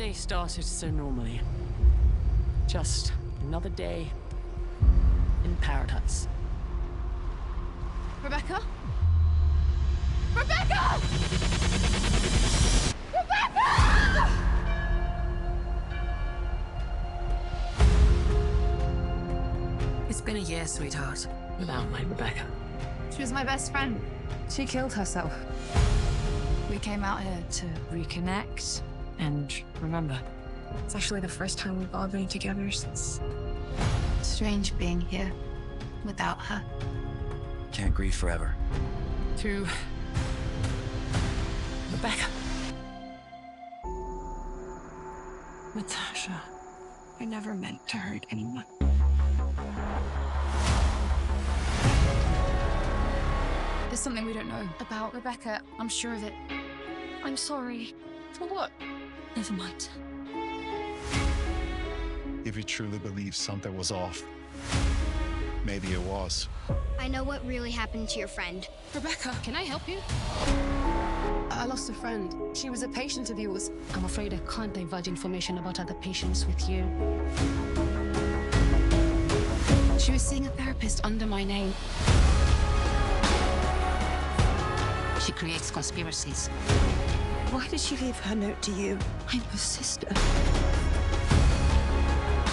day started so normally. Just another day in paradise. Rebecca? Rebecca! Rebecca! It's been a year, sweetheart, without my Rebecca. She was my best friend. She killed herself. We came out here to Reconnect and remember. It's actually the first time we've all been together since... strange being here without her. Can't grieve forever. To Rebecca. Natasha. I never meant to hurt anyone. There's something we don't know about Rebecca. I'm sure of it. I'm sorry. For what? Never mind. If you truly believe something was off, maybe it was. I know what really happened to your friend. Rebecca, can I help you? I lost a friend. She was a patient of yours. I'm afraid I can't divulge information about other patients with you. She was seeing a therapist under my name. She creates conspiracies. Why did she leave her note to you? I'm her sister.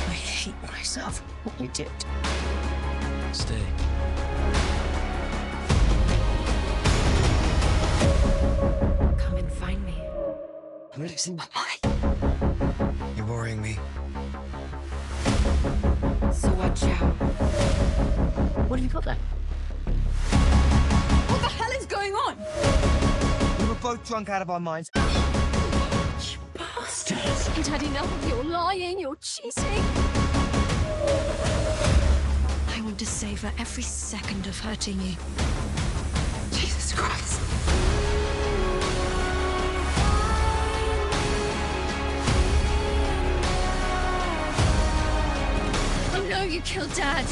I hate myself for what I did. Stay. Come and find me. I'm losing my mind. You're worrying me. So watch out. What have you got there? What the hell is going on? We were both drunk out of our minds. You bastards. I'd had enough of your lying, your cheating. I want to savor every second of hurting you. Jesus Christ. I know you killed Dad.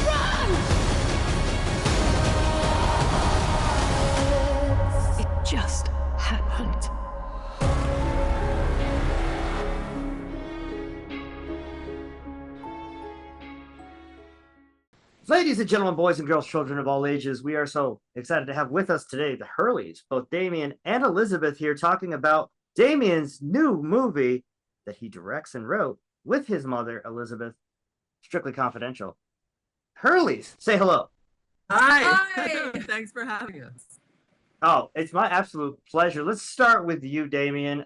Run! It just happened. Ladies and gentlemen, boys and girls, children of all ages, we are so excited to have with us today the Hurleys, both Damian and Elizabeth here, talking about Damian's new movie that he directs and wrote with his mother, Elizabeth, Strictly Confidential. Hurleys, say hello. Hi! Thanks for having us. Oh, it's my absolute pleasure. Let's start with you, Damian.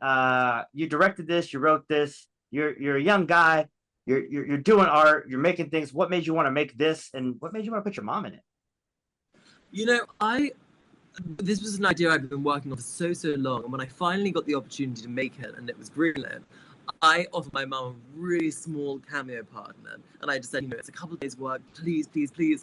You directed this, you wrote this, you're a young guy. You're doing art, you're making things. What made you want to make this, and what made you want to put your mom in it? You know, this was an idea I've been working on for so long, and when I finally got the opportunity to make it and it was greenlit, I offered my mom a really small cameo part in it, and I just said, you know, it's a couple of days' work, please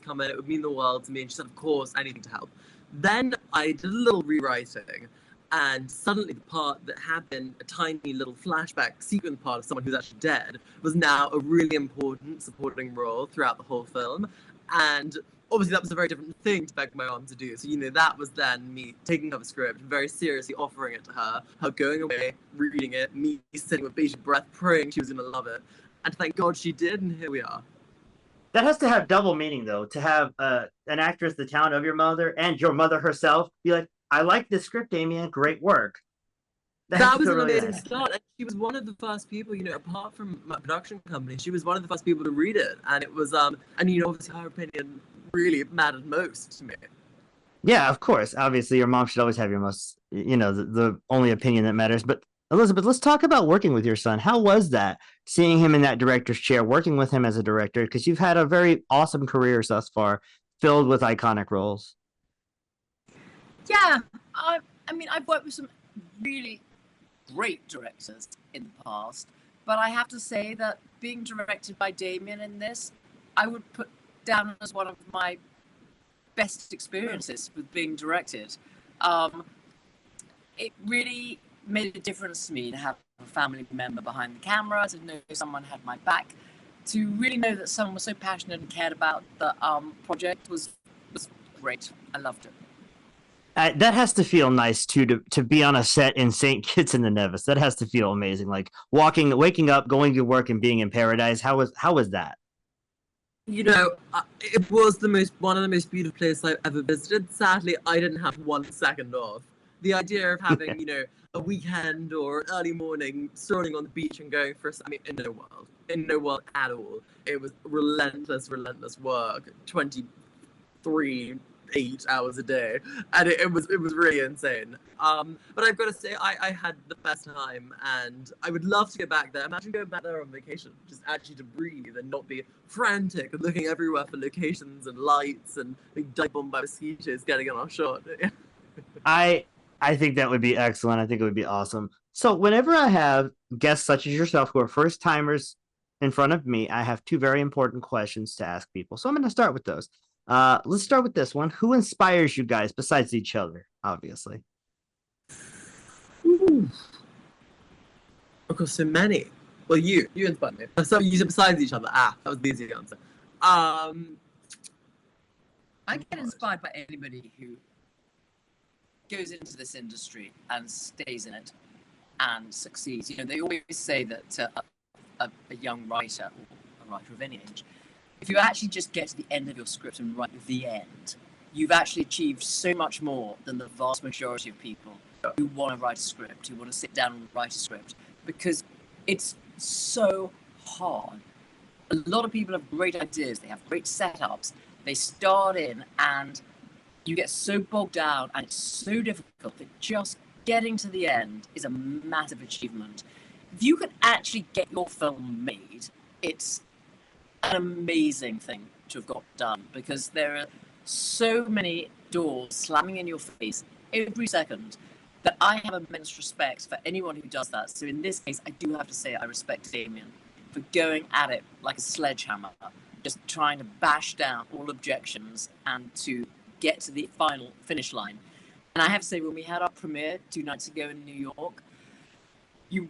come in, it would mean the world to me, and she said, of course, anything to help. Then I did a little rewriting, and suddenly the part that had been a tiny little flashback sequence part of someone who's actually dead was now a really important supporting role throughout the whole film. And obviously that was a very different thing to beg my mom to do. So, you know, that was then me taking up a script, very seriously offering it to her going away, reading it, me sitting with bated breath, praying she was going to love it. And thank God she did, and here we are. That has to have double meaning, though, to have an actress the talent of your mother and your mother herself be like, I like this script, Damian. Great work. That was an amazing start. And she was one of the first people, you know, apart from my production company, she was one of the first people to read it. And it was, and you know, obviously her opinion really mattered most to me. Yeah, of course. Obviously, your mom should always have your most, you know, the only opinion that matters. But Elizabeth, let's talk about working with your son. How was that, seeing him in that director's chair, working with him as a director? Because you've had a very awesome career thus far, filled with iconic roles. Yeah, I mean, I've worked with some really great directors in the past, but I have to say that being directed by Damian in this, I would put down as one of my best experiences with being directed. It really made a difference to me to have a family member behind the camera, to know someone had my back, to really know that someone was so passionate and cared about the project was great. I loved it. That has to feel nice too to be on a set in St. Kitts and the Nevis. That has to feel amazing. Like waking up, going to work, and being in paradise. How was that? You know, it was one of the most beautiful places I've ever visited. Sadly, I didn't have 1 second off. The idea of having, you know, a weekend or early morning strolling on the beach and going for, I mean, in no world at all. It was relentless work, 8 hours a day, and it was really insane. But I've got to say, I had the best time, and I would love to go back there. Imagine going back there on vacation, just actually to breathe and not be frantic and looking everywhere for locations and lights and being dive bombed by mosquitoes getting on our shot. I think that would be excellent. I think it would be awesome. So whenever I have guests such as yourself who are first timers in front of me, I have two very important questions to ask people. So I'm going to start with those. Let's start with this one. Who inspires you guys besides each other, obviously? Ooh. Of course, so many. Well, you inspired me. So you said besides each other. That was the easy answer. I get inspired by anybody who goes into this industry and stays in it and succeeds. You know, they always say that a young writer, or a writer of any age, if you actually just get to the end of your script and write the end, you've actually achieved so much more than the vast majority of people who want to write a script, who want to sit down and write a script, because it's so hard. A lot of people have great ideas, they have great setups, they start in and you get so bogged down and it's so difficult that just getting to the end is a massive achievement. If you can actually get your film made, it's an amazing thing to have got done, because there are so many doors slamming in your face every second that I have immense respect for anyone who does that. So in this case, I do have to say I respect Damian for going at it like a sledgehammer, just trying to bash down all objections and to get to the final finish line. And I have to say, when we had our premiere 2 nights ago in New York,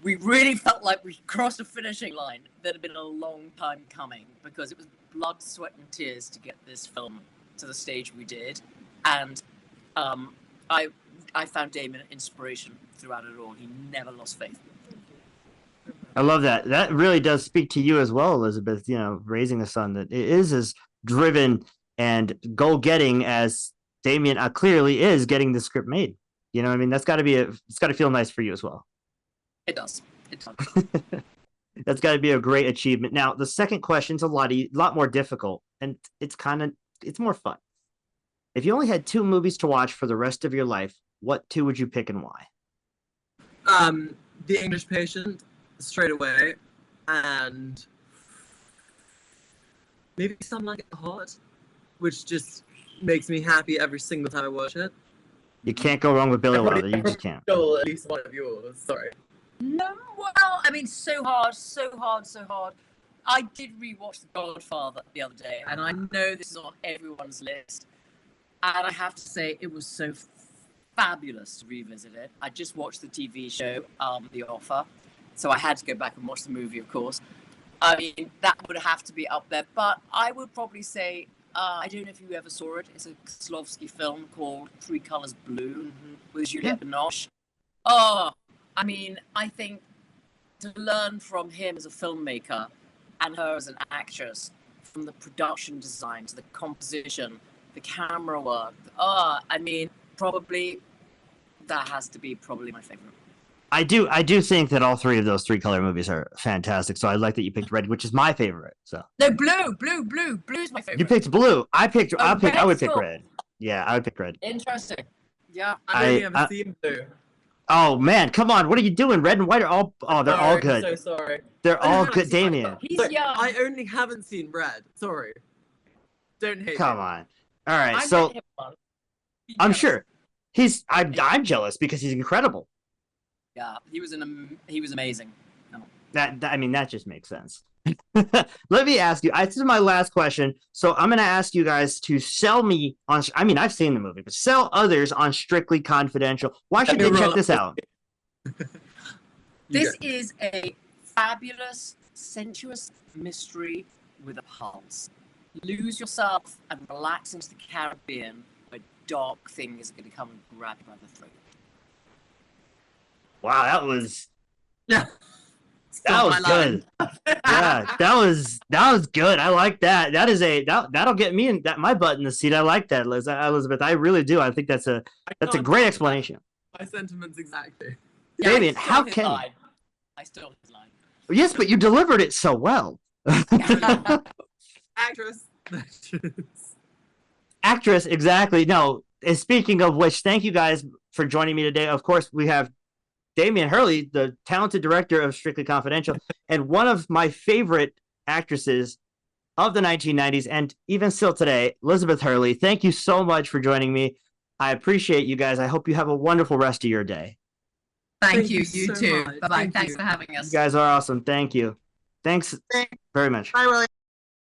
we really felt like we crossed a finishing line that had been a long time coming, because it was blood, sweat, and tears to get this film to the stage we did. And I found Damian an inspiration throughout it all. He never lost faith. I love that. That really does speak to you as well, Elizabeth. You know, raising a son that is as driven and goal-getting as Damian clearly is getting the script made. You know, I mean, it's got to feel nice for you as well. It does. It does. That's got to be a great achievement. Now, the second question's a lot more difficult, and it's more fun. If you only had 2 movies to watch for the rest of your life, what 2 would you pick and why? The English Patient, straight away, and maybe Some Like It Hot, which just makes me happy every single time I watch it. You can't go wrong with Billy Wilder. You just can't. Stole at least one of yours. Sorry. No, well, I mean, so hard. I did rewatch The Godfather the other day, and I know this is on everyone's list, and I have to say it was so fabulous to revisit it. I just watched the TV show, The Offer, so I had to go back and watch the movie, of course. I mean, that would have to be up there, but I would probably say, I don't know if you ever saw it, it's a Kieslowski film called 3 Colors Blue with Juliette Binoche. Oh, I mean, I think to learn from him as a filmmaker and her as an actress, from the production design to the composition, the camera work, I mean, probably that has to be probably my favorite. I do think that all 3 of those 3 color movies are fantastic. So I like that you picked Red, which is my favorite. So no, blue is my favorite. You picked blue. I would pick Red. Yeah, I would pick Red. Interesting. Yeah, I only ever seen blue. Oh man, come on! What are you doing? Red and white are all they're all good. I'm so sorry. They're all good, Damian. He's sorry, young. I only haven't seen Red. Sorry. Don't hate Come me. on. All right, so I'm sure I'm jealous because he's incredible. Yeah, he was amazing. No. That just makes sense. Let me ask you. This is my last question. So I'm going to ask you guys to sell me on. I mean, I've seen the movie, but sell others on Strictly Confidential. Why should they check this out? This is a fabulous, sensuous mystery with a pulse. Lose yourself and relax into the Caribbean, where dark thing is going to come and grab you by the throat. Wow, that was Yeah. that was good. Yeah, that was good. I like that. That'll get me in my butt in the seat. I like that, Elizabeth. I really do. I think that's a great explanation. My sentiments exactly. Yeah, Damian, I stole how his can line. I stole his line. Yes, but you delivered it so well. Actress. Actress, exactly. No, and speaking of which, thank you guys for joining me today. Of course, we have Damian Hurley, the talented director of Strictly Confidential, and one of my favorite actresses of the 1990s and even still today, Elizabeth Hurley. Thank you so much for joining me. I appreciate you guys. I hope you have a wonderful rest of your day. Thank you. You so too. much. Bye bye. Thank Thanks you. for having us. You guys are awesome. Thank you. Thanks very much. Bye, Willie.